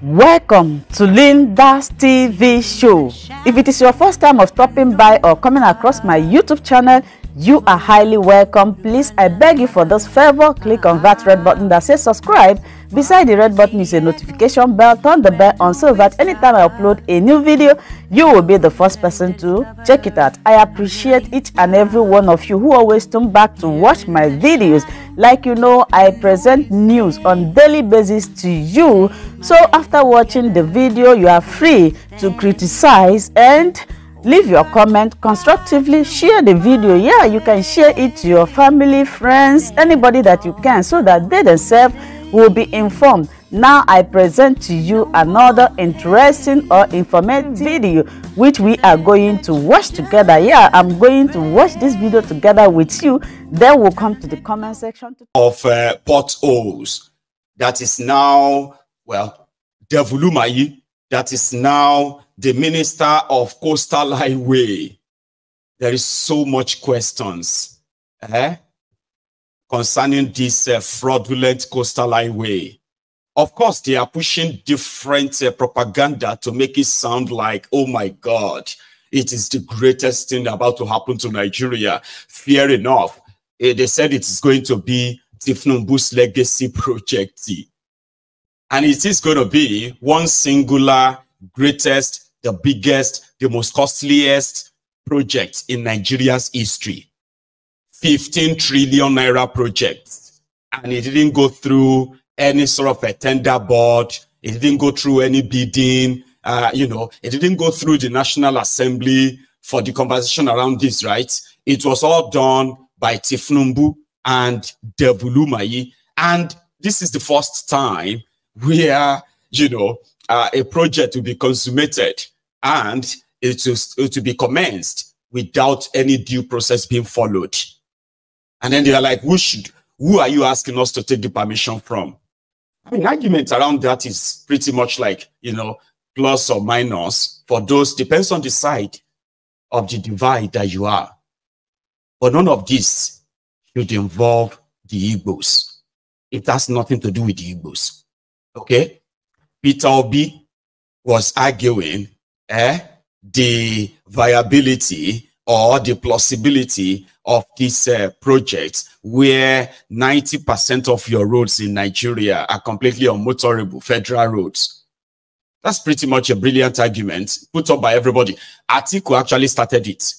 Welcome to Linda's TV show. If it is your first time of stopping by or coming across my YouTube channel, you are highly welcome. Please, I beg you for this favor, click on that red button that says subscribe. Beside the red button is a notification bell. Turn the bell on so that anytime I upload a new video, you will be the first person to check it out. I appreciate each and every one of you who always turn back to watch my videos. Like you know, I present news on daily basis to you. So after watching the video, you are free to criticize and leave your comment constructively. Share the video. Yeah, you can share it to your family, friends, anybody that you can, so that they themselves will be informed. Now I present to you another interesting or informative video which we are going to watch together. Yeah, I'm going to watch this video together with you. Then we'll come to the comment section of potholes. That is now, well, Umahi, that is now the Minister of Coastal Highway. There is so much questions concerning this fraudulent coastal highway. Of course, they are pushing different propaganda to make it sound like, oh my God, it is the greatest thing about to happen to Nigeria. Fair enough. They said it is going to be Nnamdi's legacy project. And it is going to be one singular, greatest, the biggest, the most costliest project in Nigeria's history. 15 trillion naira project. And it didn't go through any sort of a tender board. It didn't go through any bidding. It didn't go through the National Assembly for the conversation around this, right? It was all done by Nnamdi and Umahi. And this is the first time where, a project will be consummated and it will be commenced without any due process being followed. And then they are like, who are you asking us to take the permission from? I mean, argument around that is pretty much like, plus or minus for those, depends on the side of the divide that you are. But none of this should involve the Igbos. It has nothing to do with the Igbos. Okay? Peter Obi was arguing the viability or the plausibility of this project where 90% of your roads in Nigeria are completely unmotorable, federal roads. That's pretty much a brilliant argument put up by everybody. Atiku actually started it.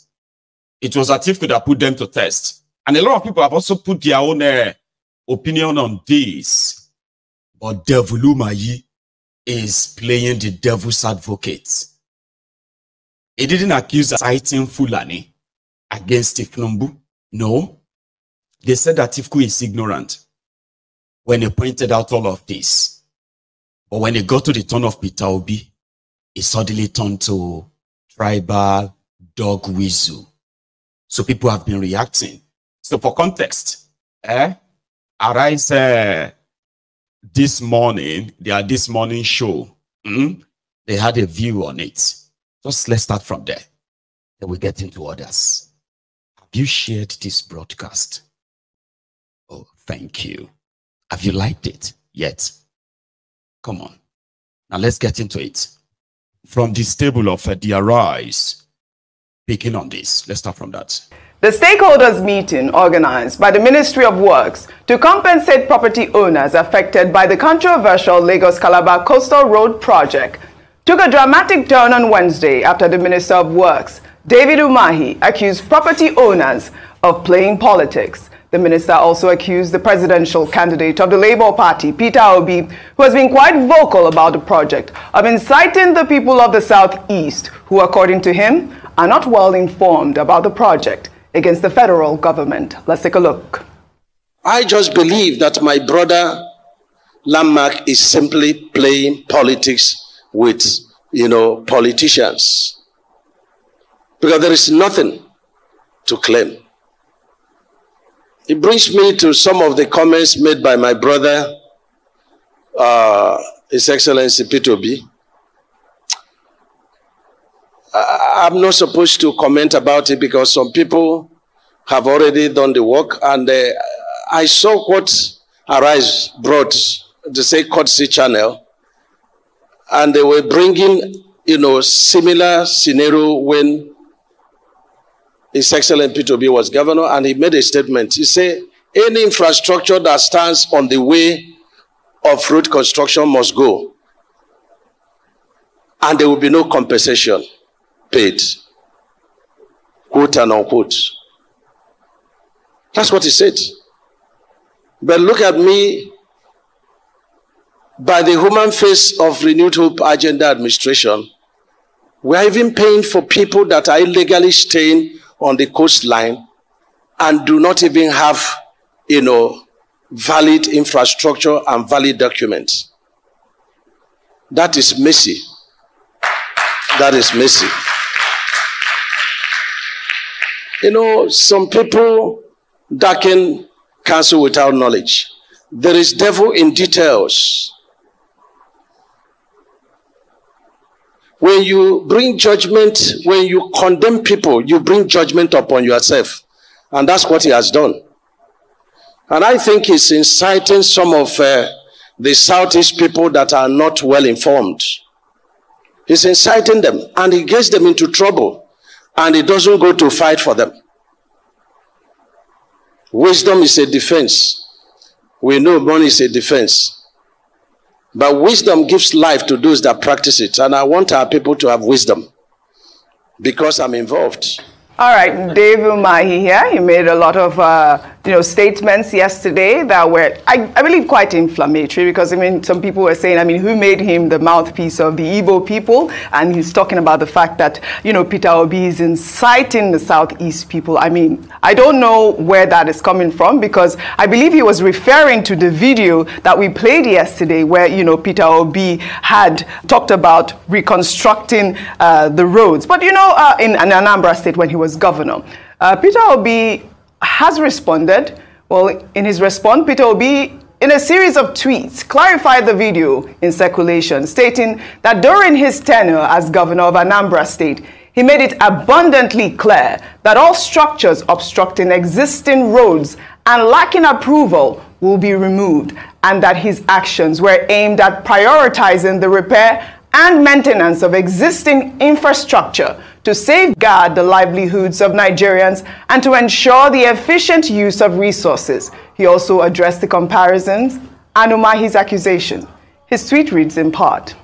It was Atiku that put them to test. And a lot of people have also put their own opinion on this. But Umahi is playing the devil's advocate. He didn't accuse citing Fulani against Nnamdi. No. They said that Atiku is ignorant when he pointed out all of this. But when it got to the turn of Peter Obi, it suddenly turned to tribal dog whistle. So people have been reacting. So for context, Arise this morning, this morning show, they had a view on it. Just let's start from there. Then we get into others. Have you shared this broadcast? Oh, thank you. Have you liked it yet? Come on. Now let's get into it. From this table of the Arise, picking on this. Let's start from that. The stakeholders meeting organized by the Ministry of Works to compensate property owners affected by the controversial Lagos-Calabar Coastal Road project took a dramatic turn on Wednesday after the Minister of Works, David Umahi, accused property owners of playing politics. The minister also accused the presidential candidate of the Labour Party, Peter Obi, who has been quite vocal about the project, of inciting the people of the Southeast, who, according to him, are not well informed about the project, against the federal government. Let's take a look. I just believe that my brother Landmark is simply playing politics with, politicians. Because there is nothing to claim. It brings me to some of the comments made by my brother, His Excellency Peter Obi. I'm not supposed to comment about it because some people have already done the work, and I saw what Arise brought, the say courtesy channel, And they were bringing, similar scenario when His Excellency Peter Obi was governor, and he made a statement. He said, any infrastructure that stands on the way of road construction must go. And there will be no compensation paid. Quote and unquote. That's what he said. But look at me. By the human face of Renewed Hope Agenda administration, we are even paying for people that are illegally staying on the coastline and do not even have, valid infrastructure and valid documents. That is messy. That is messy. Some people darken counsel without knowledge. There is devil in details. When you bring judgment, when you condemn people, you bring judgment upon yourself. And that's what he has done. And I think he's inciting some of the Southeast people that are not well informed. He's inciting them, and he gets them into trouble, and he doesn't go to fight for them. Wisdom is a defense. We know money is a defense. But wisdom gives life to those that practice it. And I want our people to have wisdom because I'm involved. All right, Dave Umahi here. He made a lot of statements yesterday that were, I believe, quite inflammatory, because some people were saying, who made him the mouthpiece of the Igbo people? And he's talking about the fact that, Peter Obi is inciting the Southeast people. I don't know where that is coming from, because I believe he was referring to the video that we played yesterday where, Peter Obi had talked about reconstructing the roads. But, in Anambra State, when he was governor, Peter Obi has responded. Well, in his response, Peter Obi, in a series of tweets, clarified the video in circulation, stating that during his tenure as governor of Anambra State, he made it abundantly clear that all structures obstructing existing roads and lacking approval will be removed, and that his actions were aimed at prioritizing the repair and maintenance of existing infrastructure to safeguard the livelihoods of Nigerians and to ensure the efficient use of resources. He also addressed the comparisons and Umahi's accusation. His tweet reads in part,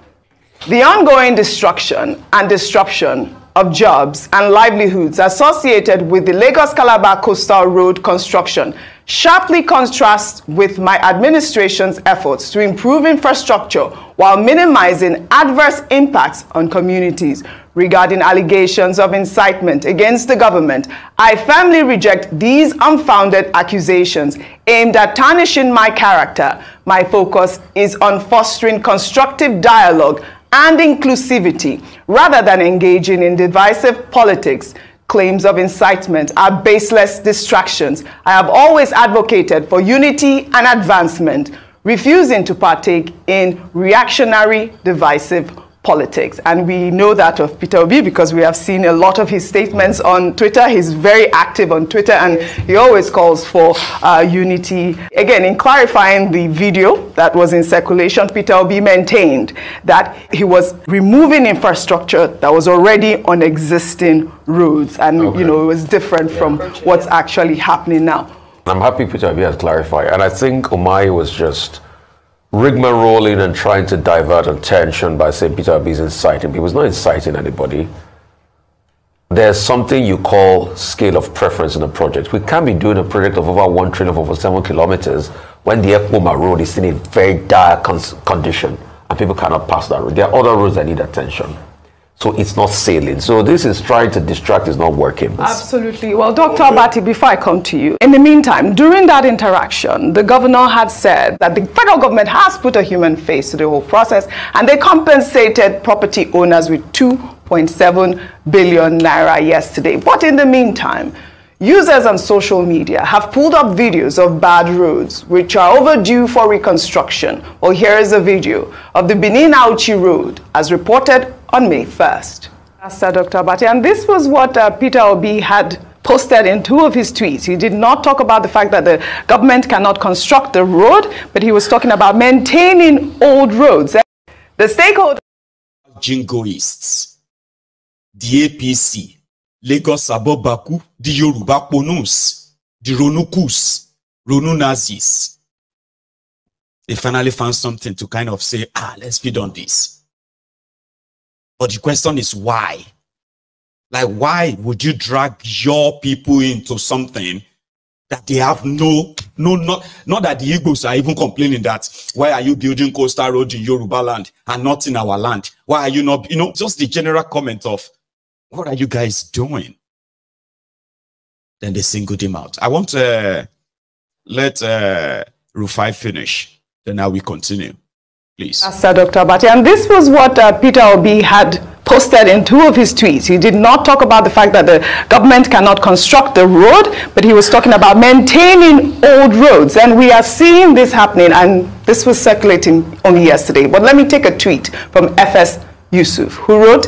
"The ongoing destruction and disruption of jobs and livelihoods associated with the Lagos-Calabar Coastal Road construction sharply contrasts with my administration's efforts to improve infrastructure while minimizing adverse impacts on communities. Regarding allegations of incitement against the government, I firmly reject these unfounded accusations aimed at tarnishing my character. My focus is on fostering constructive dialogue and inclusivity rather than engaging in divisive politics. Claims of incitement are baseless distractions. I have always advocated for unity and advancement, refusing to partake in reactionary, divisive politics." And we know that of Peter Obi because we have seen a lot of his statements on Twitter. He's very active on Twitter, and he always calls for unity. Again, in clarifying the video that was in circulation, Peter Obi maintained that he was removing infrastructure that was already on existing roads, and it was different from what's actually happening now. I'm happy Peter Obi has clarified, and I think Umahi was just rigmaroling and trying to divert attention by saying Peter Obi is inciting. He was not inciting anybody. There's something you call scale of preference in a project. We can't be doing a project of over 1 trillion of over 7 kilometers when the Ekpoma road is in a very dire condition and people cannot pass that road. There are other roads that need attention. So it's not sailing. So this is trying to distract, is not working. Absolutely. Well, Dr. Abati, before I come to you, in the meantime, during that interaction, the governor had said that the federal government has put a human face to the whole process, and they compensated property owners with 2.7 billion naira yesterday. But in the meantime, users on social media have pulled up videos of bad roads which are overdue for reconstruction. Well, here is a video of the Benin-Auchi Road as reported on May 1st. Dr. Abati, and this was what Peter Obi had posted in 2 of his tweets. He did not talk about the fact that the government cannot construct the road, but he was talking about maintaining old roads. The stakeholders jingoists, the APC, Lagos Abobaku, the Yoruba Ponus, the Ronukus, Ronu Nazis. They finally found something to kind of say, let's feed on this. But the question is why? Like, why would you drag your people into something that they have not that the Igbos are even complaining that, why are you building coastal roads in Yoruba land and not in our land? Why are you not, just the general comment of, what are you guys doing? Then they singled him out. I want to let Rufai finish. Then now we continue, please. Master Dr. Abati, and this was what Peter Obi had posted in 2 of his tweets. He did not talk about the fact that the government cannot construct the road, but he was talking about maintaining old roads. And we are seeing this happening, and this was circulating only yesterday. But let me take a tweet from FS Yusuf, who wrote,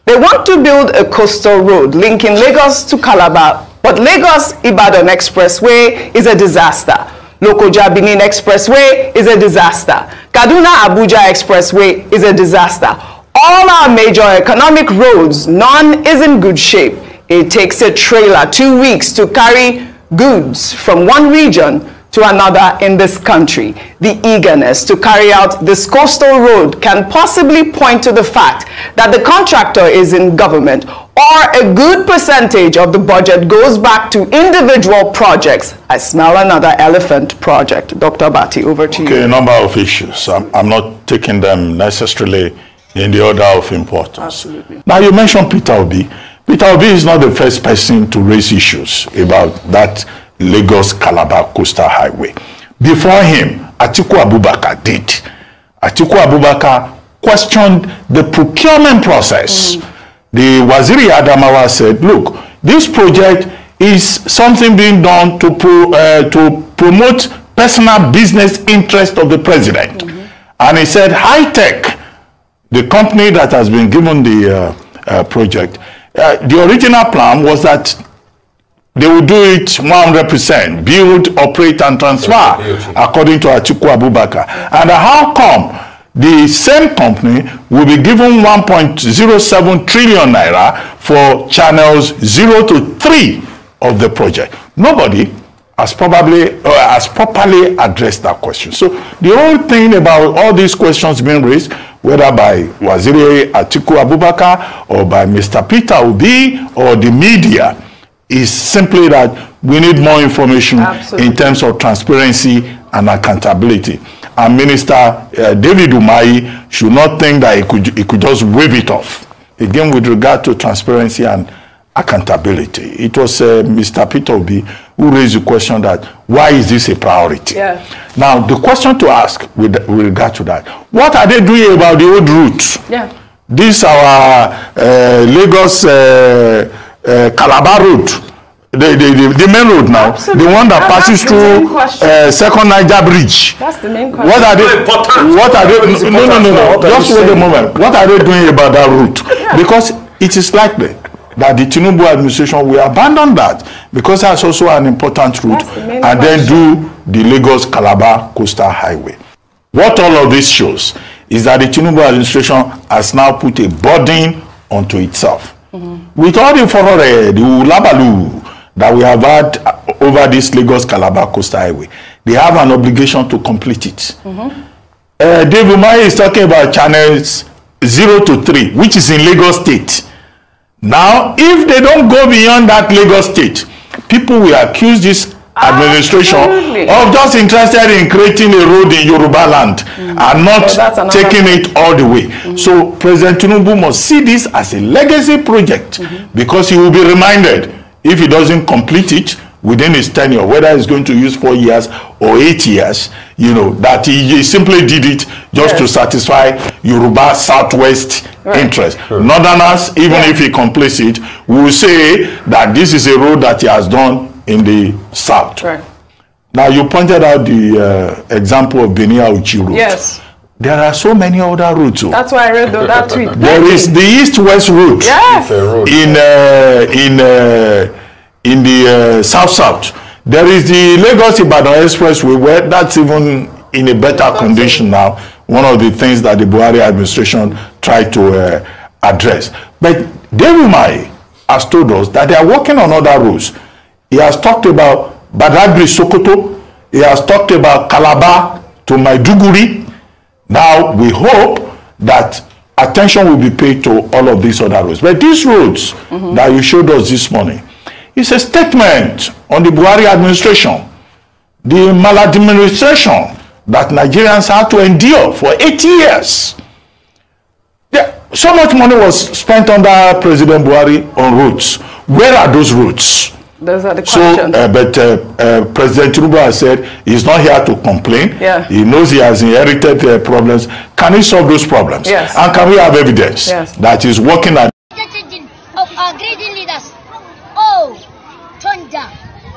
"They want to build a coastal road linking Lagos to Calabar, but Lagos-Ibadan Expressway is a disaster. Lokoja-Benin Expressway is a disaster. Kaduna-Abuja Expressway is a disaster. All our major economic roads, none is in good shape. It takes a trailer 2 weeks to carry goods from one region to another in this country. The eagerness to carry out this coastal road can possibly point to the fact that the contractor is in government, or a good percentage of the budget goes back to individual projects. I smell another elephant project." Dr. Abati, over to you. Okay, a number of issues. I'm not taking them necessarily in the order of importance. Absolutely. Now, you mentioned Peter Obi. Peter Obi is not the first person to raise issues about that Lagos-Calabar Coastal Highway. Before him, Atiku Abubakar did. Atiku Abubakar questioned the procurement process. The Waziri Adamawa said, look, this project is something being done to promote personal business interest of the president. And he said, High Tech, the company that has been given the project, the original plan was that they would do it 100%, build, operate, and transfer, according to Atiku Abubakar. And how come the same company will be given 1.07 trillion naira for channels 0 to 3 of the project? Nobody has properly addressed that question. So the whole thing about all these questions being raised, whether by Waziri Atiku Abubakar or by Mr. Peter Obi or the media, is simply that we need more information in terms of transparency and accountability. And Minister David Umahi should not think that he could just wave it off. Again, with regard to transparency and accountability, it was Mr. Peter Obi who raised the question that why is this a priority? Yeah. Now, the question to ask with regard to that, what are they doing about the old route? Yeah. This our Lagos Calabar route, the main road now, the one that passes through Second Niger Bridge. That's the main question. What are they? No. Just wait a moment. What are they doing about that route? Yeah. Because it is likely that the Tinubu administration will abandon that, because that's also an important route, and then do the Lagos Calabar Coastal Highway. What all of this shows is that the Tinubu administration has now put a burden onto itself. With all the furore, the ulabalu that we have had over this Lagos Calabar Coastal Highway, they have an obligation to complete it. Dave Umahi is talking about channels 0 to 3, which is in Lagos State. Now, if they don't go beyond that Lagos State, people will accuse this administration of just interested in creating a road in Yoruba land and not taking it all the way. So President Tinubu must see this as a legacy project, because he will be reminded, if he doesn't complete it within his tenure, whether he's going to use 4 years or 8 years, that he simply did it just to satisfy Yoruba Southwest interest. Northerners, even if he completes it, will say that this is a road that he has done in the south. Now, you pointed out the example of Benin-Auchi route. Yes. There are so many other routes. That's why I read that tweet. There is the east-west route. Yes. In the south-south. There is the Lagos-Ibadan Expressway, where that's even in a better condition now, one of the things that the Buhari administration tried to address. But David Umahi has told us that they are working on other routes. He has talked about Badagry Sokoto. He has talked about Calabar to Maiduguri. Now we hope that attention will be paid to all of these other roads. But these roads that you showed us this morning, it's a statement on the Buhari administration, the maladministration that Nigerians had to endure for 80 years. So much money was spent under President Buhari on roads. Where are those roads? Those are the questions. So, President Tinubu has said he's not here to complain. Yeah. He knows he has inherited problems. Can he solve those problems? Yes. And can we have evidence that he's working at of our grading leaders? Oh, Tonja,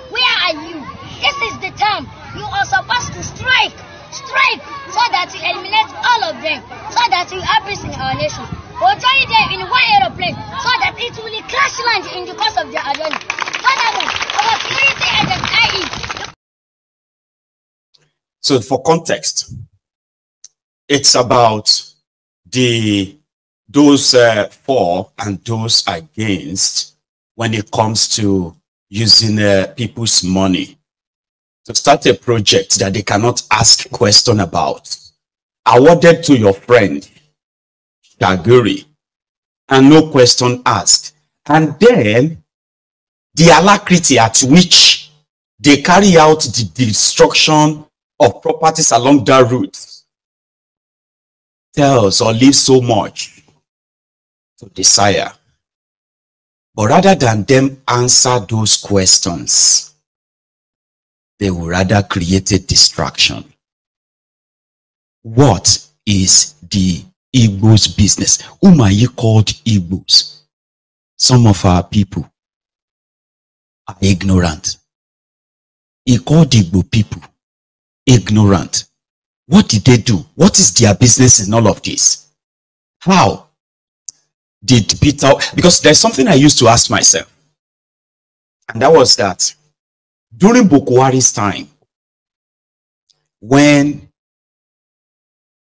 where are you? This is the time you are supposed to strike, so that you eliminate all of them, so that you have peace in our nation. We'll join them in one aeroplane, so that it will crash land in the course of their journey. Our security agent, IE. So for context, it's about those for and those against when it comes to using people's money to start a project that they cannot ask question about, awarded to your friend Shaguri, and no question asked. And then the alacrity at which they carry out the destruction of properties along that route tells or leaves so much to desire. But rather than them answer those questions, they will rather create a distraction. What is the Igbo's business? Umahi called Igbos. Some of our people are ignorant. He called Igbo people ignorant. What did they do? What is their business in all of this? How did Peter... Because there's something I used to ask myself. And that was that during Boko Haram's time, when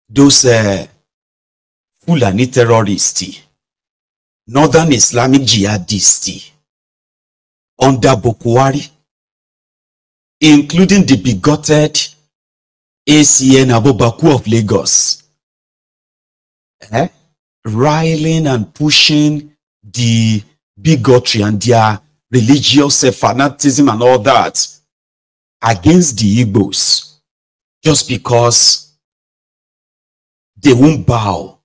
those Fulani terrorists, Northern Islamic jihadists, under Boko Haram, including the bigoted ACN Abobaku of Lagos, riling and pushing the bigotry and their religious fanaticism and all that against the Igbos, just because they won't bow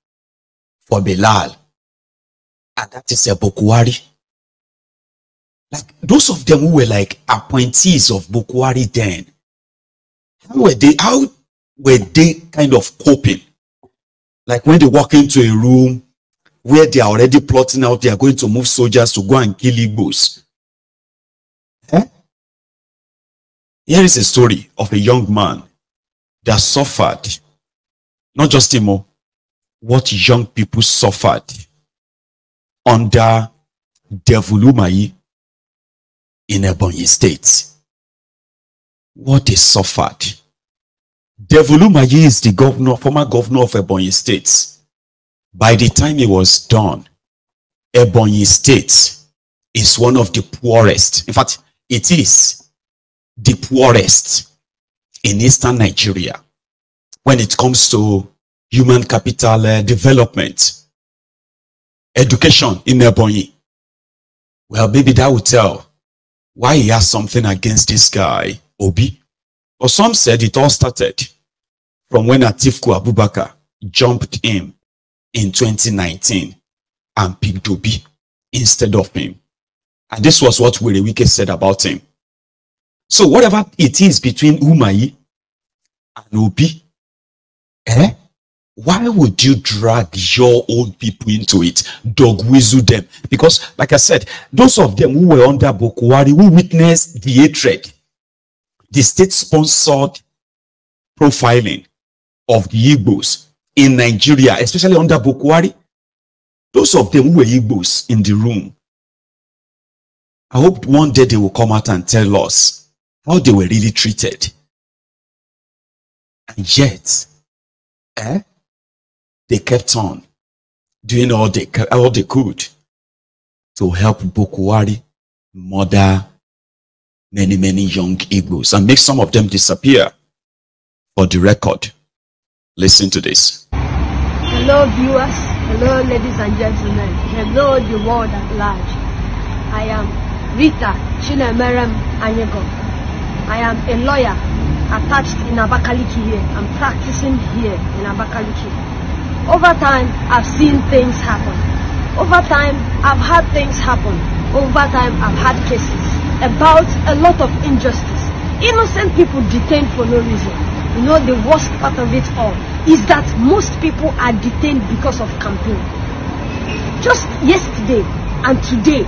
for Belal, and that is a Boko Haram. Like those of them who were like appointees of Boko Haram then, how were they kind of coping? Like when they walk into a room where they are already plotting out, they are going to move soldiers to go and kill Igbos. Here is a story of a young man that suffered, not just him, what young people suffered under Devil Umahi in Ebonyi State. What they suffered. Devil Umahi is the former governor of Ebonyi State. By the time he was done, Ebonyi State is one of the poorest. In fact, it is the poorest in eastern Nigeria when it comes to human capital development, education in Ebonyi. Well, maybe that would tell why he has something against this guy, Obi. But some said it all started from when Atiku Abubakar jumped him in 2019 and picked Obi instead of him. And this was what Werewike said about him. So whatever it is between Umahi and Obi, why would you drag your own people into it, dog whistle them? Because, like I said, those of them who were under Boko Haram, who witnessed the hatred, the state-sponsored profiling of the Igbos in Nigeria, especially under Boko Haram, those of them who were Igbos in the room, I hope one day they will come out and tell us how they were really treated. And yet, they kept on doing all they could to help Bokwari murder many young Igbos and make some of them disappear. For the record, listen to this. Hello viewers, hello ladies and gentlemen, hello the world at large. I am Rita Chinemerem Anyego. I am a lawyer attached in Abakaliki here. I'm practicing here in Abakaliki. Over time, I've seen things happen. Over time, I've had things happen. Over time, I've had cases about a lot of injustice. Innocent people detained for no reason. You know, the worst part of it all is that most people are detained because of campaign. Just yesterday and today,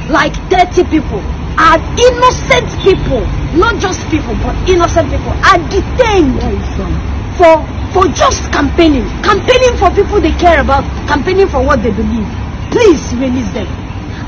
like 30 people are innocent people, not just people, but innocent people are detained for just campaigning for people they care about, campaigning for what they believe. Please release them.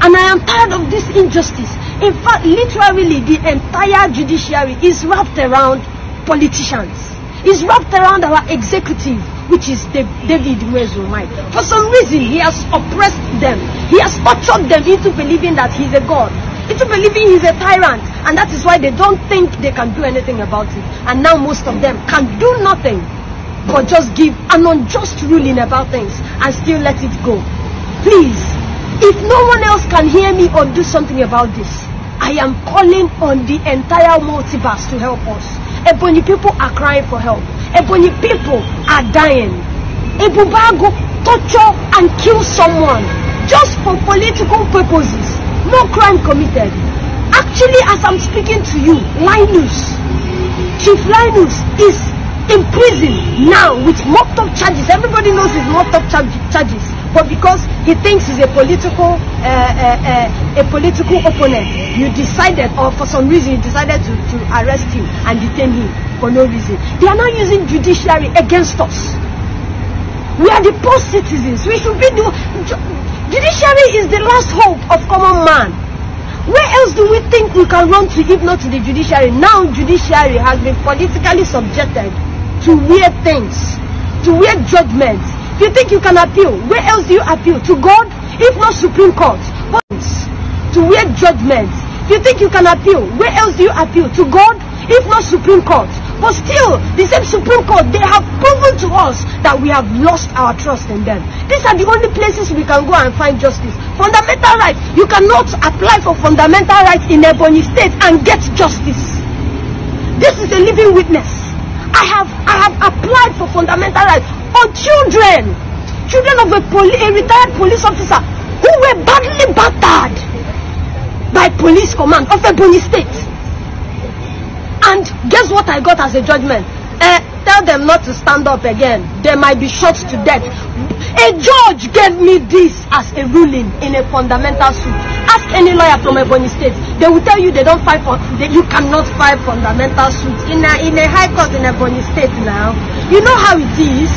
And I am tired of this injustice. In fact, literally the entire judiciary is wrapped around politicians. It's wrapped around our executive, which is David Umahi. For some reason, he has oppressed them. He has tortured them into believing that he's a god, into believing he's a tyrant, and that is why they don't think they can do anything about it. And now most of them can do nothing but just give an unjust ruling about things and still let it go. Please, if no one else can hear me or do something about this, I am calling on the entire multiverse to help us. Ebony people are crying for help. Ebony people are dying. Ebubago torture and kill someone just for political purposes. No crime committed. Actually, as I'm speaking to you, Chief Linus is in prison now with mocked up charges. Everybody knows he's mocked up charges. But because he thinks he's a political opponent, you decided, or for some reason you decided to arrest him and detain him for no reason. They are now using judiciary against us. We are the poor citizens. We should be the judiciary is the last hope of common man. Where else do we think we can run to if not to the judiciary? Now judiciary has been politically subjected to weird things, to weird judgments. If you think you can appeal, where else do you appeal? To God, if not Supreme Court. But to weird judgments. If you think you can appeal, where else do you appeal? To God, if not Supreme Court. But still, the same Supreme Court, they have proven to us that we have lost our trust in them. These are the only places we can go and find justice. Fundamental rights. You cannot apply for fundamental rights in Ebonyi State and get justice. This is a living witness. I have applied for fundamental rights on children of a retired police officer who were badly battered by police command of Ebonyi State. And guess what I got as a judgment? Tell them not to stand up again. They might be shot to death. A judge gave me this as a ruling in a fundamental suit. Ask any lawyer from Ebonyi State. They will tell you they don't fight for, you cannot file fundamental suits in a high court in Ebonyi State now. You know how it is.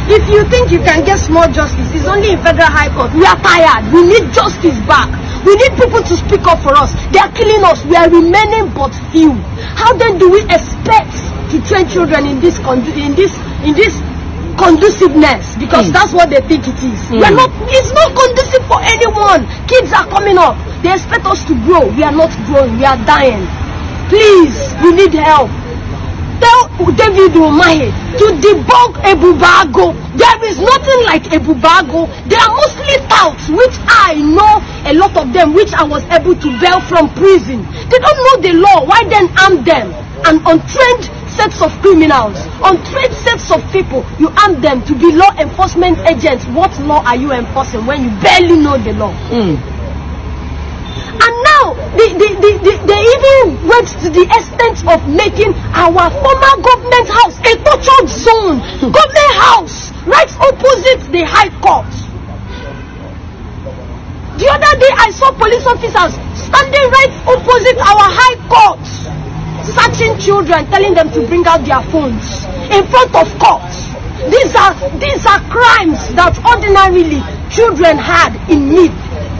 If you think you can get small justice, it's only in federal high court. We are tired. We need justice back. We need people to speak up for us. They are killing us. We are remaining but few. How then do we expect to train children in this conduciveness? Because that's what they think it is. We're not. It's not conducive for anyone. Kids are coming up. They expect us to grow. We are not growing. We are dying. Please, we need help. Tell David Umahi to debunk Ebubago. There is nothing like Ebubago. They are mostly touts, which I know a lot of them, which I was able to bail from prison. They don't know the law. Why then arm them? And untrained sets of criminals, untrained sets of people, you arm them to be law enforcement agents. What law are you enforcing when you barely know the law? And now they even went to the extent of making our former government house a tortured zone. Government house right opposite the High Court. The other day I saw police officers standing right opposite our High Court, searching children, telling them to bring out their phones in front of courts. These are crimes that ordinarily children had in need,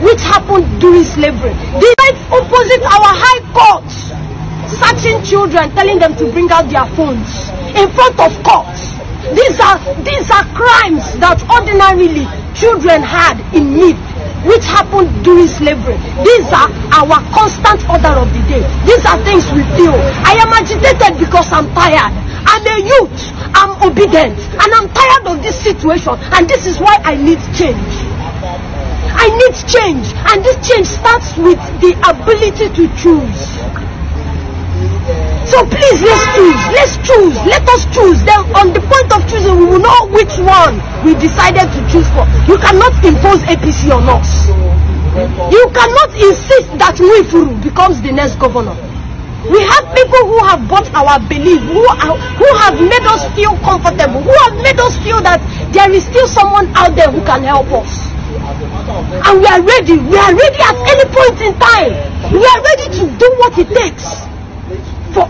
which happened during slavery. They right opposite our High Court, searching children, telling them to bring out their phones in front of courts. These are crimes that ordinarily children had in myth, which happened during slavery. These are our constant order of the day. These are things we feel. I am agitated because I'm tired. I'm a youth. I'm obedient. And I'm tired of this situation. And this is why I need change. I need change. And this change starts with the ability to choose. So please, let's choose. Let's choose. Let us choose. Then on the point of choosing, we will know which one we decided to choose for. You cannot impose APC on us. You cannot insist that Nwifuru becomes the next governor. We have people who have bought our belief, who have made us feel comfortable, who have made us feel that there is still someone out there who can help us. And we are ready. We are ready at any point in time. We are ready to do what it takes for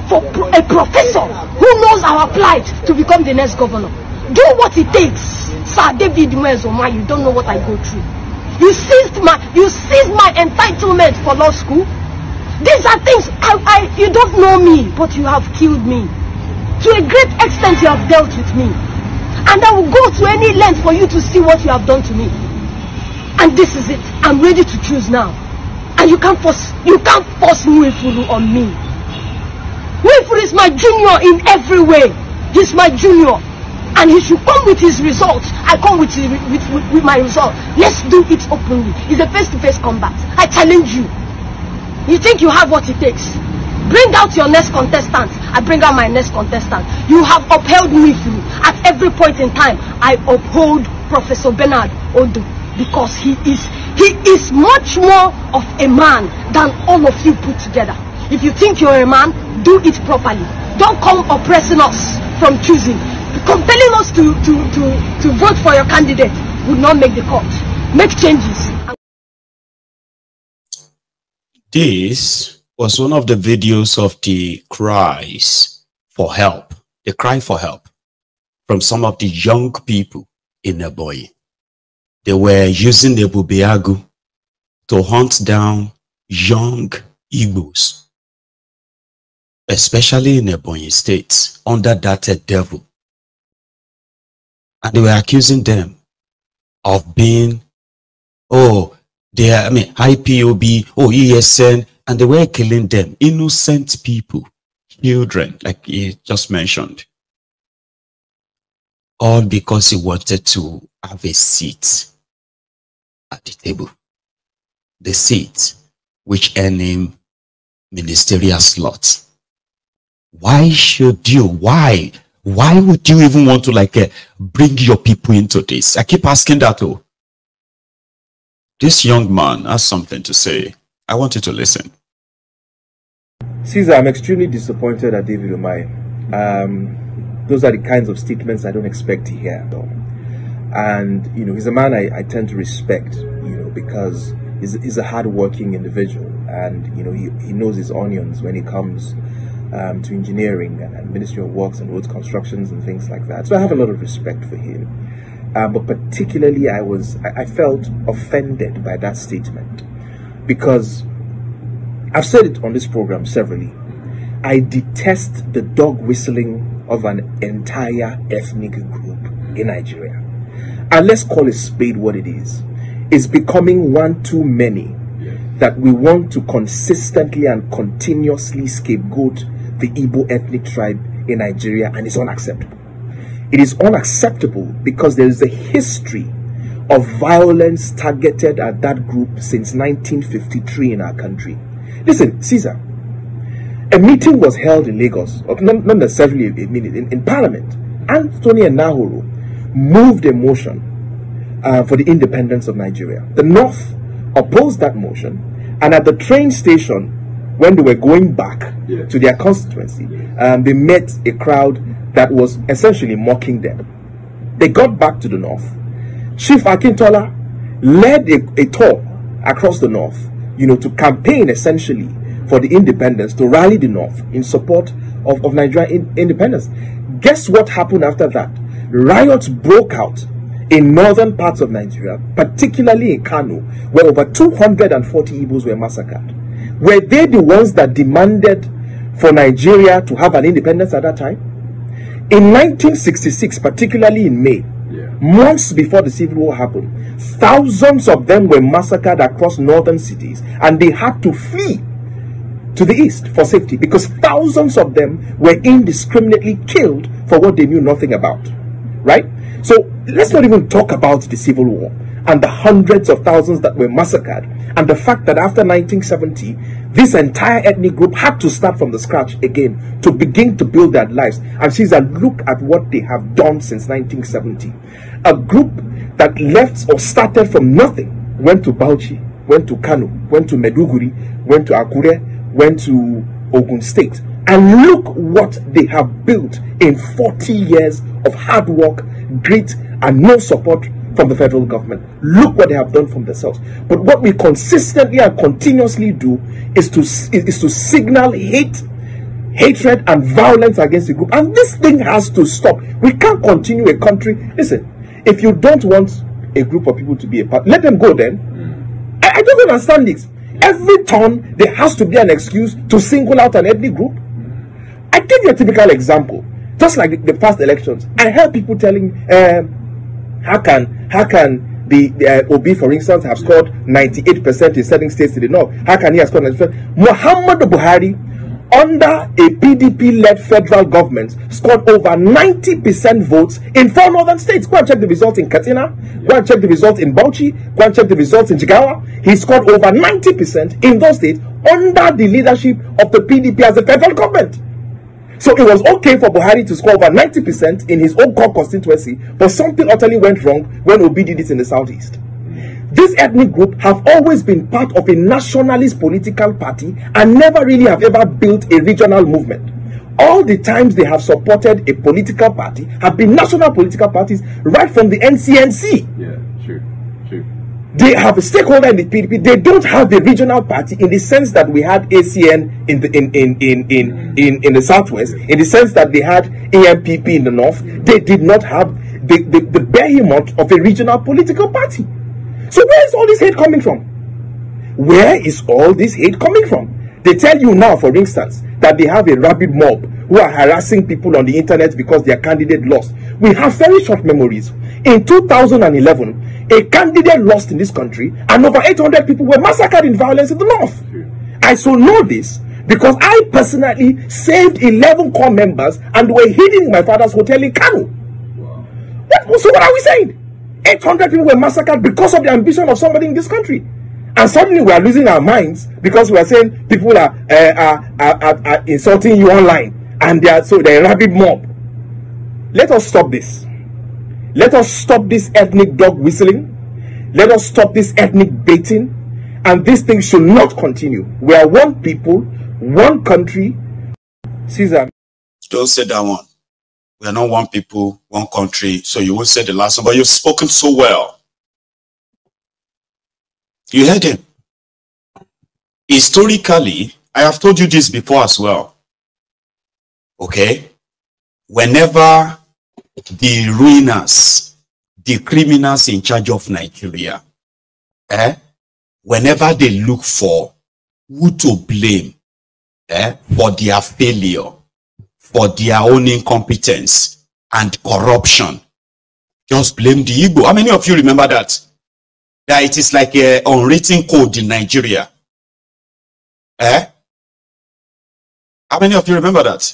a professor who knows our plight to become the next governor. Do what it takes. Sir David Mwezoma, you don't know what I go through. You seized my entitlement for law school. These are things you don't know me, but you have killed me. To a great extent, you have dealt with me. And I will go to any length for you to see what you have done to me. And this is it. I'm ready to choose now. And you can't force Nwifuru on me. Nwifuru is my junior in every way. He's my junior. And he should come with his results. I come with my result. Let's do it openly. It's a face-to-face combat. I challenge you. You think you have what it takes? Bring out your next contestant. I bring out my next contestant. You have upheld Nwifuru. At every point in time, I uphold Professor Bernard Odu. Because he is much more of a man than all of you put together. If you think you're a man, do it properly. Don't come oppressing us from choosing. Compelling us to vote for your candidate would not make the cut. Make changes. This was one of the videos of the cries for help, the cry for help from some of the young people in Ebonyi. They were using the Bubeagu to hunt down young Igbos, especially in Ebonyi State, under that devil. And they were accusing them of being, IPOB, ESN, and they were killing them, innocent people, children, like he just mentioned. All because he wanted to have a seat at the table. The seat which earned him ministerial slot. Why would you even want to bring your people into this? I keep asking that. This young man has something to say. I want you to listen. Caesar, I'm extremely disappointed at David Umahi. Those are the kinds of statements I don't expect to hear. And he's a man I tend to respect, because he's a hard-working individual, and he knows his onions when it comes to engineering and Ministry of Works and roads constructions and things like that. So I have a lot of respect for him. But particularly I felt offended by that statement, because I've said it on this program severally. I detest the dog whistling of an entire ethnic group in Nigeria. And let's call a spade what it is. It's becoming one too many that we want to consistently and continuously scapegoat the Igbo ethnic tribe in Nigeria, and it's unacceptable. It is unacceptable because there is a history of violence targeted at that group since 1953 in our country. Listen, Caesar, a meeting was held in Lagos, not necessarily a meeting, in Parliament. Anthony Nahoro moved a motion for the independence of Nigeria. The North opposed that motion, and at the train station, when they were going back to their constituency, they met a crowd that was essentially mocking them. They got back to the North. Chief Akintola led a tour across the North, to campaign essentially for the independence, to rally the North in support of Nigerian independence. Guess what happened after that? Riots broke out in northern parts of Nigeria, particularly in KANU, where over 240 Igbos were massacred. Were they the ones that demanded for Nigeria to have an independence at that time? In 1966, particularly in May, months before the Civil War happened, thousands of them were massacred across northern cities, and they had to flee to the east for safety because thousands of them were indiscriminately killed for what they knew nothing about. Right? So let's not even talk about the Civil War and the hundreds of thousands that were massacred, and the fact that after 1970, this entire ethnic group had to start from the scratch again to begin to build their lives. And she's a look at what they have done since 1970. A group that left or started from nothing, went to Bauchi, went to KANU, went to Meduguri, went to Akure, went to Ogun State. And look what they have built in 40 years of hard work, grit, and no support from the federal government. Look what they have done from themselves. But what we consistently and continuously do is to signal hatred and violence against the group. And this thing has to stop. We can't continue a country. Listen, if you don't want a group of people to be a part, let them go then. I don't understand this. Every turn, there has to be an excuse to single out an ethnic group. I give you a typical example. Just like the past elections, I heard people telling, how can the Obi, for instance, have scored 98% in certain states to the north? How can he have scored 90%? Muhammadu Buhari, under a PDP-led federal government, scored over 90% votes in 4 northern states. Go and check the results in Katsina. Go and check the results in Bauchi. Go and check the results in Jigawa. He scored over 90% in those states under the leadership of the PDP as the federal government. So it was okay for Buhari to score over 90% in his own core constituency, but something utterly went wrong when Obi did it in the southeast. This ethnic group have always been part of a nationalist political party and never really have ever built a regional movement. All the times they have supported a political party have been national political parties right from the NCNC. Yeah, true. They have a stakeholder in the PDP. They don't have a regional party in the sense that we had ACN in the southwest, in the sense that they had AMPP in the north. They did not have the behemoth of a regional political party. So where is all this hate coming from? Where is all this hate coming from? They tell you now, for instance, that they have a rabid mob who are harassing people on the internet because their candidate lost. We have very short memories. In 2011, a candidate lost in this country and over 800 people were massacred in violence in the north. I so know this because I personally saved 11 core members and were hidden in my father's hotel in KANU. So what are we saying? 800 people were massacred because of the ambition of somebody in this country. And suddenly we are losing our minds because we are saying people are insulting you online and they're a rabid mob. Let us stop this. Let us stop this ethnic dog whistling. Let us stop this ethnic baiting. And this thing should not continue. We are one people, one country. Caesar. Don't say that one. We are not one people, one country. So you won't say the last one, but you've spoken so well. You heard him. Historically, I have told you this before as well. Okay? Whenever the ruiners, the criminals in charge of Nigeria, whenever they look for who to blame for their failure, for their own incompetence and corruption, just blame the Igbo. How many of you remember that? That it is like an unwritten code in Nigeria. How many of you remember that?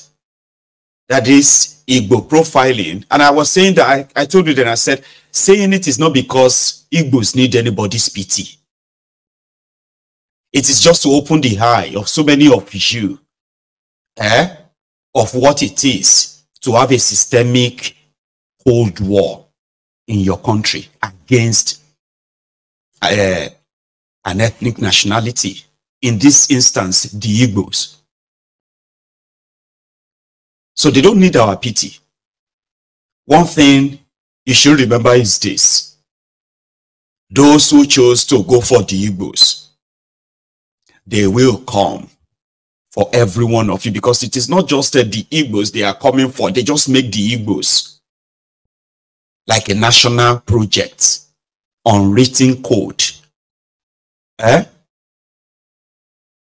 That is Igbo profiling. And I was saying that, I told you that I said, saying it is not because Igbos need anybody's pity. It is just to open the eye of so many of you, of what it is to have a systemic Cold War in your country against an ethnic nationality. In this instance, the Igbos. So they don't need our pity. One thing you should remember is this. Those who chose to go for the Igbos, they will come for every one of you, because it is not just the Igbos they are coming for. They just make the Igbos like a national project, unwritten code.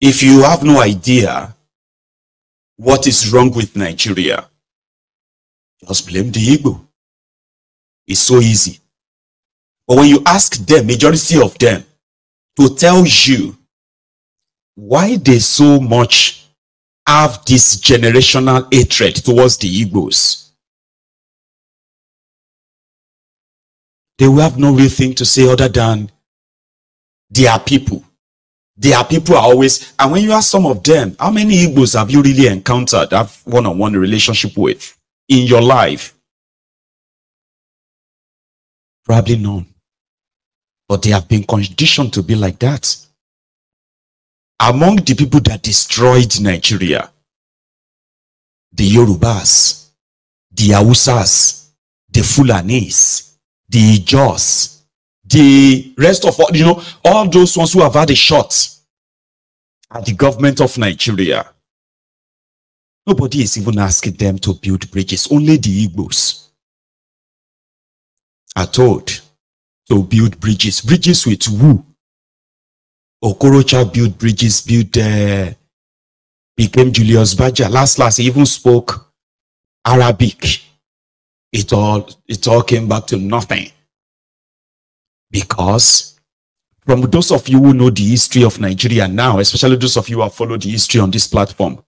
If you have no idea what is wrong with Nigeria, Just blame the Igbo. It's so easy. But when you ask them, majority of them, to tell you why they so much have this generational hatred towards the Igbos, they will have no real thing to say other than their people. Their people are always, and when you ask some of them, how many Igbos have you really encountered, have one-on-one relationship with in your life? Probably none. But they have been conditioned to be like that. Among the people that destroyed Nigeria, the Yorubas, the Hausas, the Fulanis, the Ijos, the rest of all, all those ones who have had a shot at the government of Nigeria, nobody is even asking them to build bridges. Only the Igbos are told to build bridges. Bridges with who? Okorocha built bridges, became Julius Baja. Last, he even spoke Arabic. It all came back to nothing. Because from those of you who know the history of Nigeria now, especially those of you who have followed the history on this platform,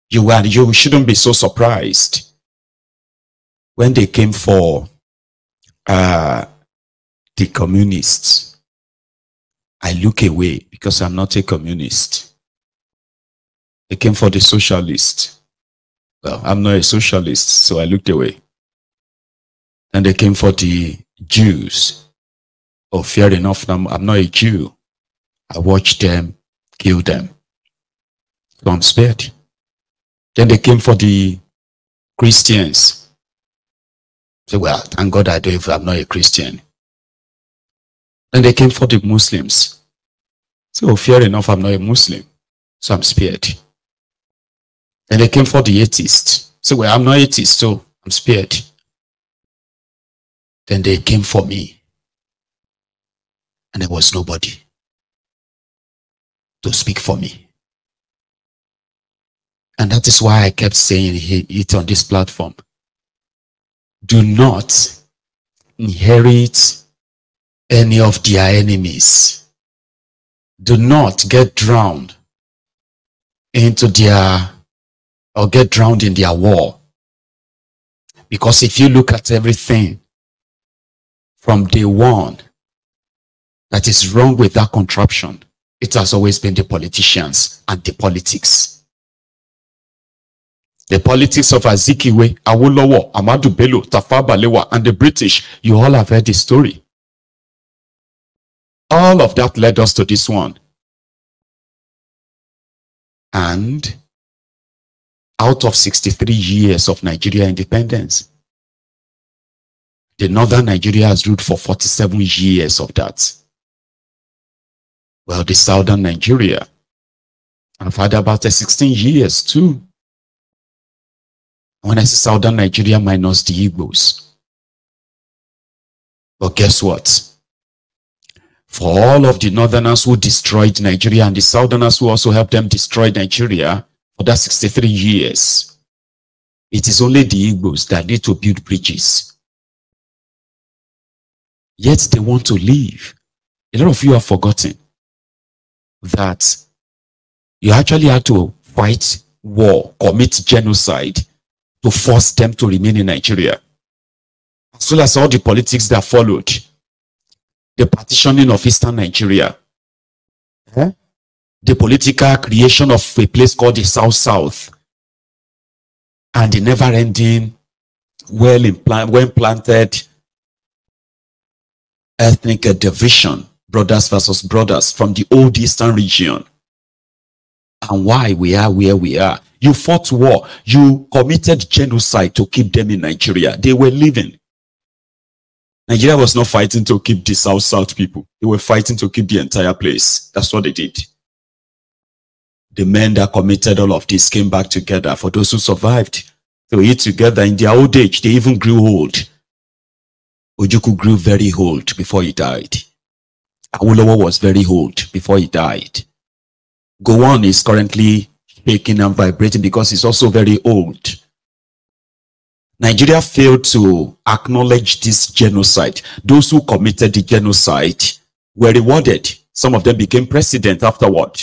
you shouldn't be so surprised when they came for the communists. I look away because I'm not a communist. They came for the socialists. Well, I'm not a socialist, so I looked away. And they came for the Jews. Oh, fair enough, I'm not a Jew. I watched them kill them. So I'm spared. Then they came for the Christians. So, well, thank God I'm not a Christian. Then they came for the Muslims. So fair enough, I'm not a Muslim. So I'm spared. Then they came for the atheists. So well, I'm not atheist, so I'm spared. Then they came for me. And there was nobody to speak for me. And that is why I kept saying it on this platform. Do not inherit any of their enemies. Do not get drowned into get drowned in their war. Because if you look at everything from day one that is wrong with that contraption, it has always been the politicians and the politics. The politics of Azikiwe, Awolowo, Ahmadu Bello, Tafawa Balewa, and the British, you all have heard the story. All of that led us to this one. And out of 63 years of Nigeria independence, the northern Nigeria has ruled for 47 years of that. Well, the southern Nigeria, I've had about 16 years too. When I say southern Nigeria minus the Igbos. But guess what? For all of the northerners who destroyed Nigeria and the southerners who also helped them destroy Nigeria for that 63 years, it is only the Igbos that need to build bridges. Yet they want to leave. A lot of you have forgotten that you actually had to fight war, commit genocide to force them to remain in Nigeria. As well as all the politics that followed. The partitioning of Eastern Nigeria, the political creation of a place called the South, and the never-ending, well-planted ethnic division, brothers versus brothers from the old Eastern region, and why we are where we are. You fought war. You committed genocide to keep them in Nigeria. They were living. Nigeria was not fighting to keep the South people. They were fighting to keep the entire place. That's what they did. The men that committed all of this came back together. For those who survived, they were together in their old age. They even grew old. Ojukwu grew very old before he died. Awolowo was very old before he died. Gowon is currently shaking and vibrating because he's also very old. Nigeria failed to acknowledge this genocide. Those who committed the genocide were rewarded. Some of them became president afterward.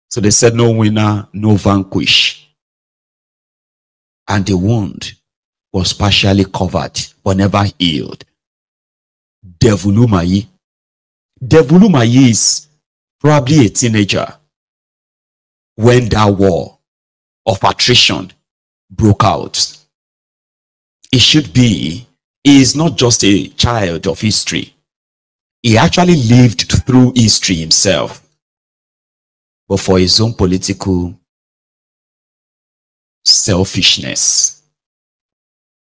So they said, no winner, no vanquish. And the wound was partially covered, but never healed. Umahi. Umahi is probably a teenager when that war of attrition broke out. He is not just a child of history. He actually lived through history himself. But for his own political selfishness,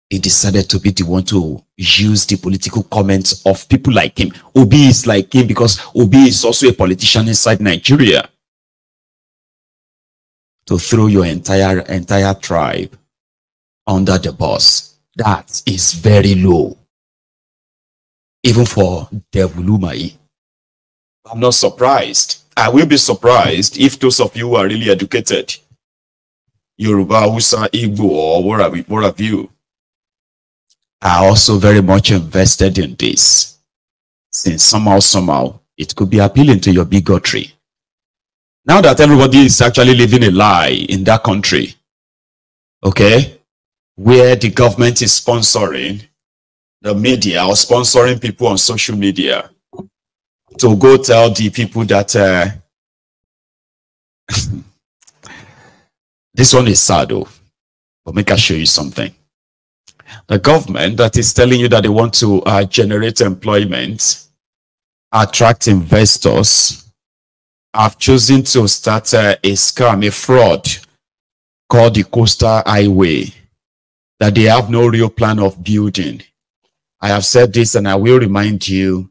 he decided to be the one to use the political comments of people like him. Obi is like him because Obi is also a politician inside Nigeria, to throw your entire tribe under the bus. That is very low, even for Umahi. I'm not surprised. I will be surprised if those of you who are really educated, Yoruba, Hausa, Igbo, or what have you, are also very much invested in this, since somehow it could be appealing to your bigotry. Now that everybody is actually living a lie in that country, okay, where the government is sponsoring the media or sponsoring people on social media to go tell the people that this one is sad though, but make I show you something. The government that is telling you that they want to generate employment, attract investors, have chosen to start a scam, a fraud called the Coastal Highway that they have no real plan of building. I have said this and I will remind you,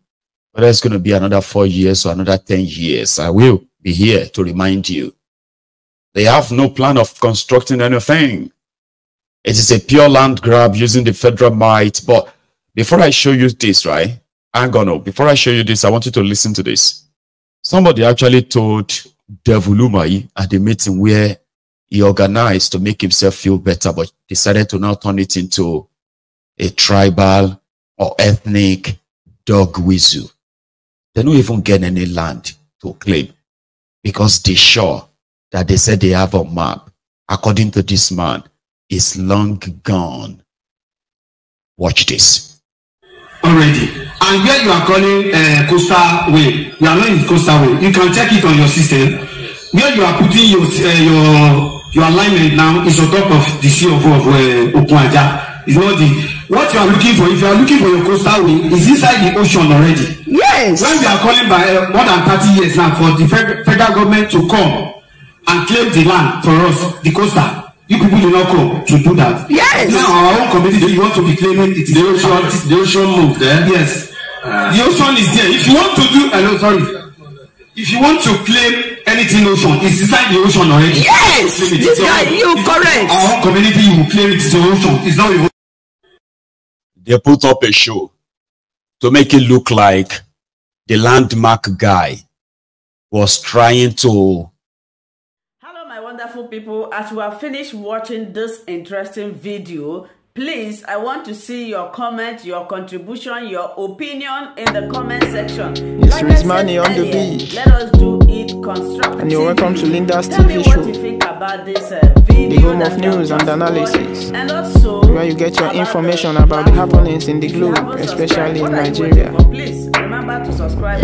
whether it's going to be another 4 years or another 10 years, I will be here to remind you. They have no plan of constructing anything. It is a pure land grab using the federal might. But before I show you this, right? Before I show you this, I want you to listen to this. Somebody actually told Umahi at the meeting where he organized to make himself feel better, but decided to now turn it into a tribal or ethnic dog whistle. They don't even get any land to claim because the shore that they said they have a map, according to this man, is long gone. Watch this. Already. And where you are calling Coastal Way, you are not in Coastal Way. You can check it on your system. Where you are putting your alignment now is on top of the sea of Ohanaeze. It's not what you are looking for. If you are looking for your Coastal Way, is inside the ocean already. Yes. When we are calling by more than 30 years now for the federal government to come and claim the land for us, the coastal. You people do not come to do that. Yes. Now our own community, you want to be claiming it is the ocean move there. Yes. The ocean is there. If you want to do, if you want to claim anything ocean, it's inside the ocean already. Yes. This guy, you correct. Our own community, you will claim it is the ocean. It's not your. They put up a show to make it look like the landmark guy was trying to. Hello my wonderful people, as we have finished watching this interesting video, please, I want to see your comment, your contribution, your opinion in the comment section. Yes, like money on the beat. Let us do it constructively. And you're welcome to Linda's Tell TV me show. What you think about this video, the home of news and analysis, and also where you get your information about the happenings in the globe, especially in Nigeria. Please remember to subscribe.